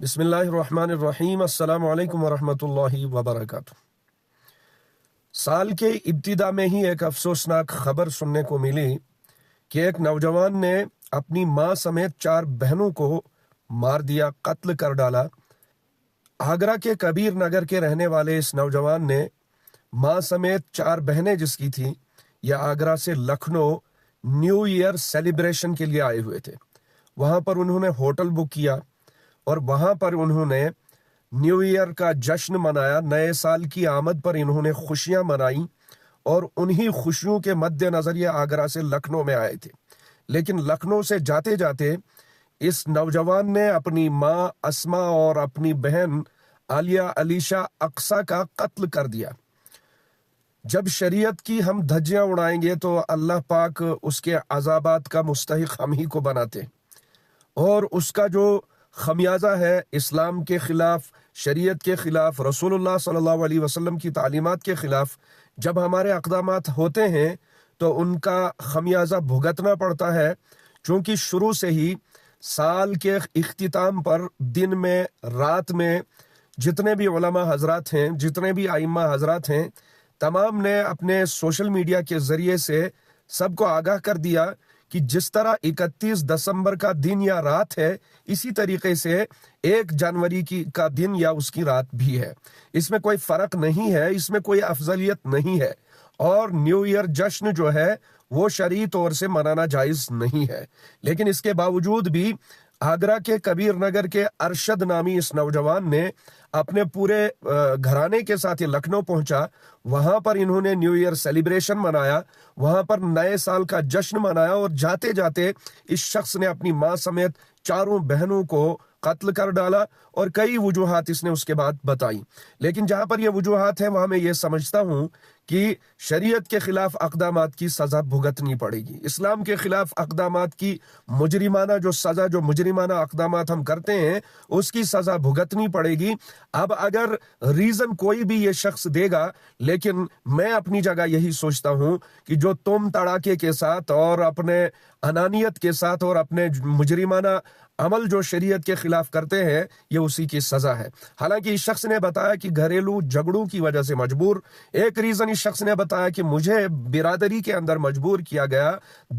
بسم اللہ الرحمن الرحیم۔ السلام علیکم ورحمۃ اللہ وبرکاتہ۔ سال کے ابتدا میں ہی ایک افسوسناک خبر سننے کو ملی کہ ایک نوجوان نے اپنی ماں سمیت 4 بہنوں کو مار دیا، قتل کر ڈالا۔ آگرہ کے کبیر نگر کے رہنے والے اس نوجوان نے ماں سمیت 4 بہنیں جس کی تھیں، یہ آگرہ سے لکھنؤ نیو ایئر سیلیبریشن کے لیے آئے ہوئے تھے۔ وہاں پر انہوں نے ہوٹل بک کیا اور وہاں پر انہوں نے نیو ایئر کا جشن منایا، نئے سال کی آمد پر انہوں نے خوشیاں منائیں اور انہی خوشیوں کے مد نظر یہ آگرہ سے لکھنؤ میں آئے تھے۔ لیکن لکھنؤ سے جاتے جاتے اس نوجوان نے اپنی ماں اسما اور اپنی بہن عالیہ علیشہ اقصیٰ کا قتل کر دیا۔ جب شریعت کی ہم دھجیاں اڑائیں گے تو اللہ پاک اس کے عذابات کا مستحق ہم ہی کو بناتے ہیں، اور اس کا جو خمیازہ ہے اسلام کے خلاف، شریعت کے خلاف، رسول اللہ صلی اللہ علیہ وسلم کی تعلیمات کے خلاف جب ہمارے اقدامات ہوتے ہیں تو ان کا خمیازہ بھگتنا پڑتا ہے، چونکہ شروع سے ہی سال کے اختتام پر دن میں رات میں جتنے بھی علماء حضرات ہیں، جتنے بھی ائمہ حضرات ہیں، تمام نے اپنے سوشل میڈیا کے ذریعے سے سب کو آگاہ کر دیا کہ جس طرح 31 دسمبر کا دن یا رات ہے، اسی طریقے سے 1 جنوری کا دن یا اس کی رات بھی ہے۔ اس میں کوئی فرق نہیں ہے، اس میں کوئی افضلیت نہیں ہے، اور نیو ایئر جشن جو ہے وہ شرعی طور سے منانا جائز نہیں ہے۔ لیکن اس کے باوجود بھی آگرہ کے کبیر نگر کے ارشد نامی اس نوجوان نے اپنے پورے گھرانے کے ساتھ یہ لکھنؤ پہنچا، وہاں پر انہوں نے نیو ایئر سیلیبریشن منایا، وہاں پر نئے سال کا جشن منایا، اور جاتے جاتے اس شخص نے اپنی ماں سمیت 4 بہنوں کو قتل کر ڈالا، اور کئی وجوہات اس نے اس کے بعد بتائی۔ لیکن جہاں پر یہ وجوہات ہیں وہاں میں یہ سمجھتا ہوں کہ شریعت کے خلاف اقدامات کی سزا بھگتنی پڑے گی، اسلام کے خلاف اقدامات کی مجرمانہ جو سزا، جو مجرمانہ اقدامات ہم کرتے ہیں اس کی سزا بھگتنی پڑے گی۔ اب اگر ریزن کوئی بھی یہ شخص دے گا، لیکن میں اپنی جگہ یہی سوچتا ہوں کہ جو تم تڑاکے کے ساتھ اور اپنے انانیت کے ساتھ اور اپنے مجرمانہ عمل جو شریعت کے خلاف کرتے ہیں، یہ اسی کی سزا ہے۔ حالانکہ اس شخص نے بتایا کہ گھریلو جھگڑوں کی وجہ سے مجبور، ایک ریزن اس شخص نے بتایا کہ مجھے برادری کے اندر مجبور کیا گیا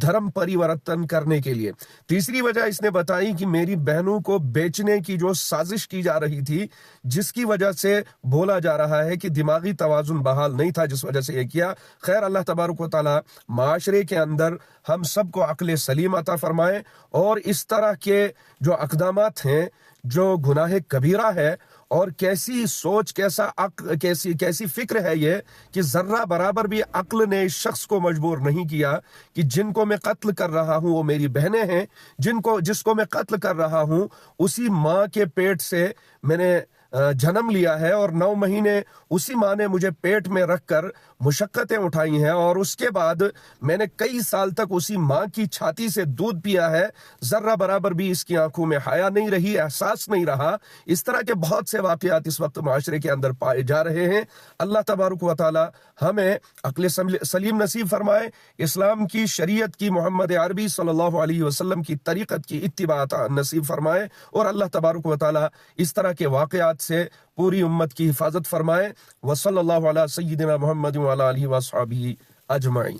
دھرم پریورتن کرنے کے لیے۔ تیسری وجہ اس نے بتائی کہ میری بہنوں کو بیچنے کی جو سازش کی جا رہی تھی، جس کی وجہ سے بولا جا رہا ہے کہ دماغی توازن بحال نہیں تھا، جس وجہ سے یہ کیا۔ خیر، اللہ تبارک و تعالی معاشرے کے اندر ہم سب کو عقل سلیم عطا فرمائے، اور اس طرح کے جو اقدامات ہیں، جو گناہ کبیرہ ہے، اور کیسی سوچ، کیسی فکر ہے یہ کہ ذرہ برابر بھی عقل نے اس شخص کو مجبور نہیں کیا کہ جن کو میں قتل کر رہا ہوں وہ میری بہنیں ہیں، جس کو میں قتل کر رہا ہوں اسی ماں کے پیٹ سے میں نے جنم لیا ہے، اور 9 مہینے اسی ماں نے مجھے پیٹ میں رکھ کر مشقتیں اٹھائی ہیں، اور اس کے بعد میں نے کئی سال تک اسی ماں کی چھاتی سے دودھ پیا ہے، ذرہ برابر بھی اس کی آنکھوں میں حیا نہیں رہی، احساس نہیں رہا۔ اس طرح کے بہت سے واقعات اس وقت معاشرے کے اندر پائے جا رہے ہیں۔ اللہ تبارک و تعالی ہمیں عقل سلیم نصیب فرمائے، اسلام کی، شریعت کی، محمد عربی صلی اللہ علیہ وسلم کی طریقت کی اتباع نصیب فرمائے، اور اللہ تبارک و تعالی اس طرح کے واقعات سے پوری امت کی حفاظت فرمائے۔ وصلی اللہ علی سیدنا محمد وعلی آلہ وصحبہ اجمعین۔